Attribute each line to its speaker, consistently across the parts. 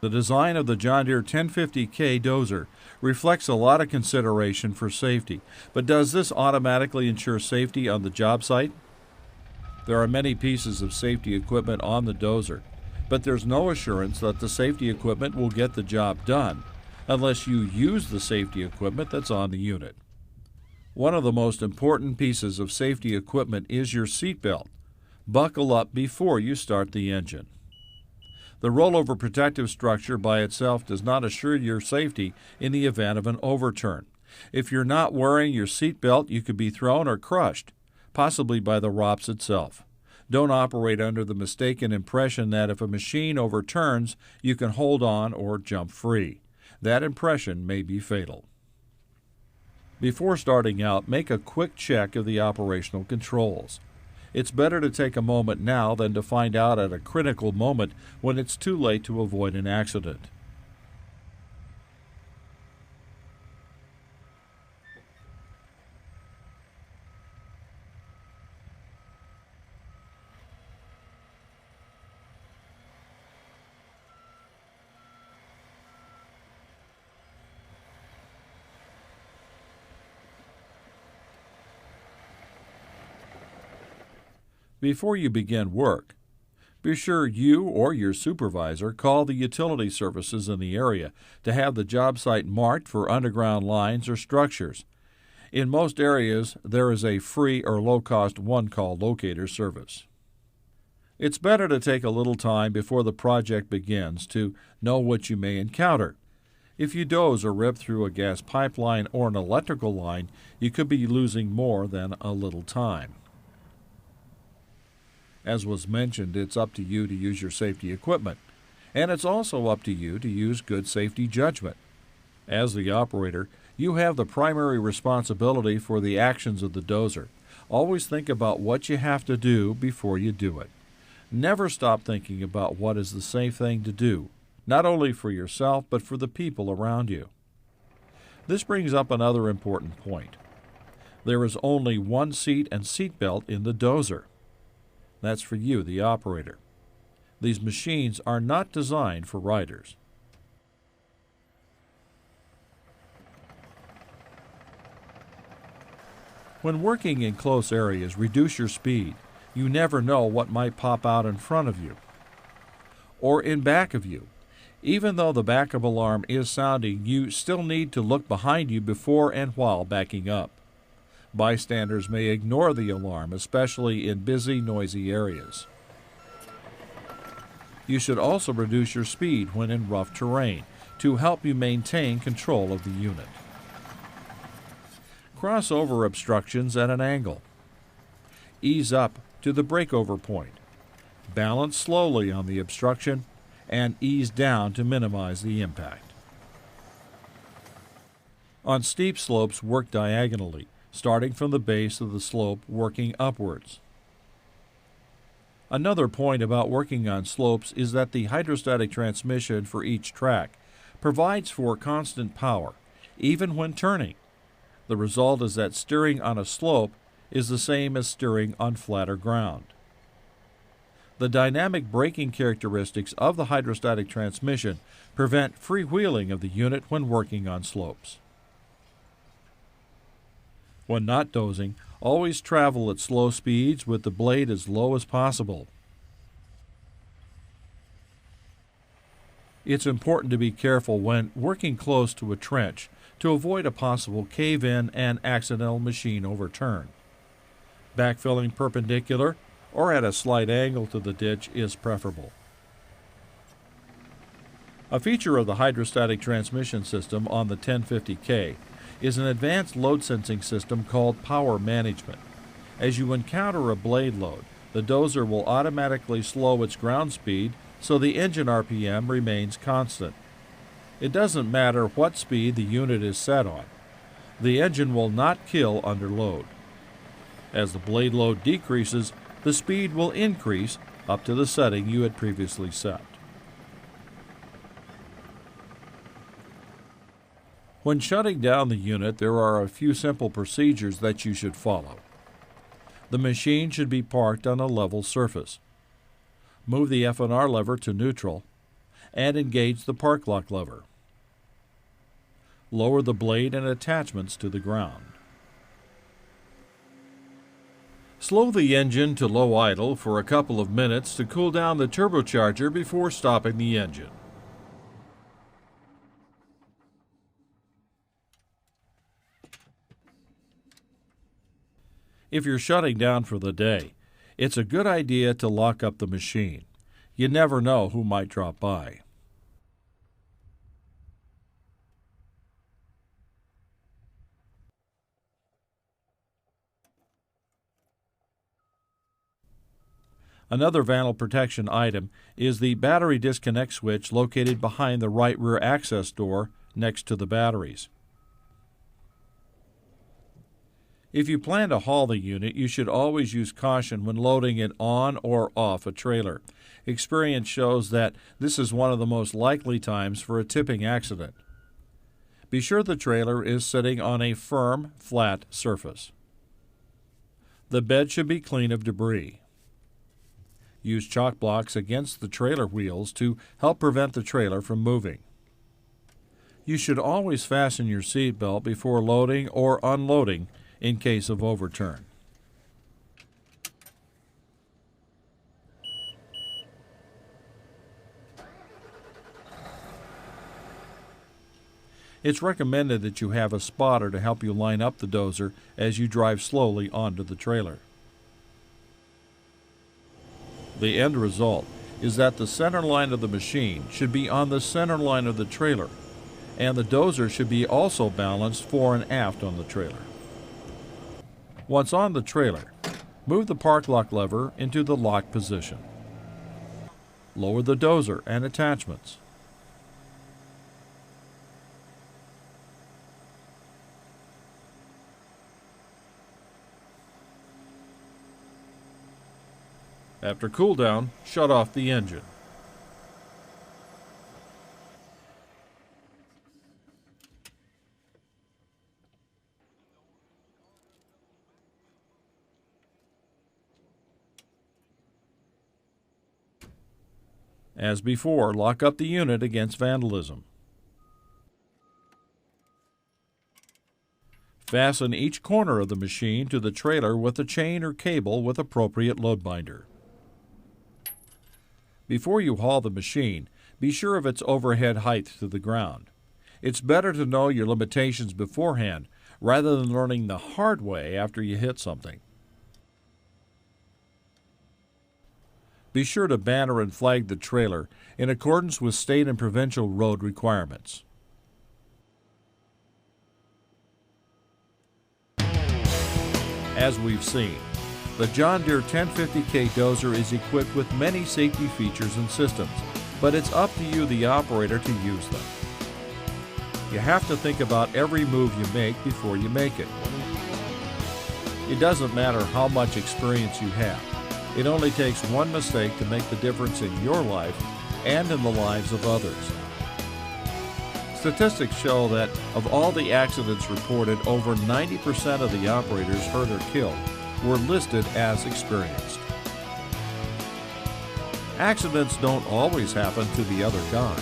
Speaker 1: The design of the John Deere 1050K Dozer reflects a lot of consideration for safety, but does this automatically ensure safety on the job site? There are many pieces of safety equipment on the Dozer, but there's no assurance that the safety equipment will get the job done unless you use the safety equipment that's on the unit. One of the most important pieces of safety equipment is your seatbelt. Buckle up before you start the engine. The rollover protective structure by itself does not assure your safety in the event of an overturn. If you're not wearing your seatbelt, you could be thrown or crushed, possibly by the ROPS itself. Don't operate under the mistaken impression that if a machine overturns, you can hold on or jump free. That impression may be fatal. Before starting out, make a quick check of the operational controls. It's better to take a moment now than to find out at a critical moment when it's too late to avoid an accident. Before you begin work, be sure you or your supervisor call the utility services in the area to have the job site marked for underground lines or structures. In most areas, there is a free or low-cost one-call locator service. It's better to take a little time before the project begins to know what you may encounter. If you doze or rip through a gas pipeline or an electrical line, you could be losing more than a little time. As was mentioned, it's up to you to use your safety equipment, and it's also up to you to use good safety judgment. As the operator, you have the primary responsibility for the actions of the dozer. Always think about what you have to do before you do it. Never stop thinking about what is the safe thing to do, not only for yourself, but for the people around you. This brings up another important point. There is only one seat and seat belt in the dozer. That's for you, the operator. These machines are not designed for riders. When working in close areas, reduce your speed. You never know what might pop out in front of you or in back of you. Even though the backup alarm is sounding, you still need to look behind you before and while backing up. Bystanders may ignore the alarm, especially in busy, noisy areas. You should also reduce your speed when in rough terrain to help you maintain control of the unit. Cross over obstructions at an angle. Ease up to the breakover point. Balance slowly on the obstruction and ease down to minimize the impact. On steep slopes, work diagonally, starting from the base of the slope working upwards. Another point about working on slopes is that the hydrostatic transmission for each track provides for constant power, even when turning. The result is that steering on a slope is the same as steering on flatter ground. The dynamic braking characteristics of the hydrostatic transmission prevent freewheeling of the unit when working on slopes. When not dozing, always travel at slow speeds with the blade as low as possible. It's important to be careful when working close to a trench to avoid a possible cave-in and accidental machine overturn. Backfilling perpendicular or at a slight angle to the ditch is preferable. A feature of the hydrostatic transmission system on the 1050K is an advanced load sensing system called power management. As you encounter a blade load, the dozer will automatically slow its ground speed so the engine RPM remains constant. It doesn't matter what speed the unit is set on. The engine will not kill under load. As the blade load decreases, the speed will increase up to the setting you had previously set. When shutting down the unit, there are a few simple procedures that you should follow. The machine should be parked on a level surface. Move the F&R lever to neutral and engage the park lock lever. Lower the blade and attachments to the ground. Slow the engine to low idle for a couple of minutes to cool down the turbocharger before stopping the engine. If you're shutting down for the day, it's a good idea to lock up the machine. You never know who might drop by. Another vandal protection item is the battery disconnect switch located behind the right rear access door next to the batteries. If you plan to haul the unit, you should always use caution when loading it on or off a trailer. Experience shows that this is one of the most likely times for a tipping accident. Be sure the trailer is sitting on a firm, flat surface. The bed should be clean of debris. Use chalk blocks against the trailer wheels to help prevent the trailer from moving. You should always fasten your seat belt before loading or unloading in case of overturn. It's recommended that you have a spotter to help you line up the dozer as you drive slowly onto the trailer. The end result is that the center line of the machine should be on the center line of the trailer, and the dozer should be also balanced fore and aft on the trailer. Once on the trailer, move the park lock lever into the lock position. Lower the dozer and attachments. After cool down, shut off the engine. As before, lock up the unit against vandalism. Fasten each corner of the machine to the trailer with a chain or cable with appropriate load binder. Before you haul the machine, be sure of its overhead height to the ground. It's better to know your limitations beforehand rather than learning the hard way after you hit something. Be sure to banner and flag the trailer in accordance with state and provincial road requirements. As we've seen, the John Deere 1050K dozer is equipped with many safety features and systems, but it's up to you, the operator, to use them. You have to think about every move you make before you make it. It doesn't matter how much experience you have. It only takes one mistake to make the difference in your life and in the lives of others. Statistics show that of all the accidents reported, over 90% of the operators hurt or killed were listed as experienced. Accidents don't always happen to the other guy.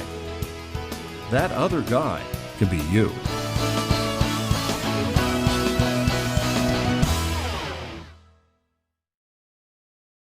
Speaker 1: That other guy could be you.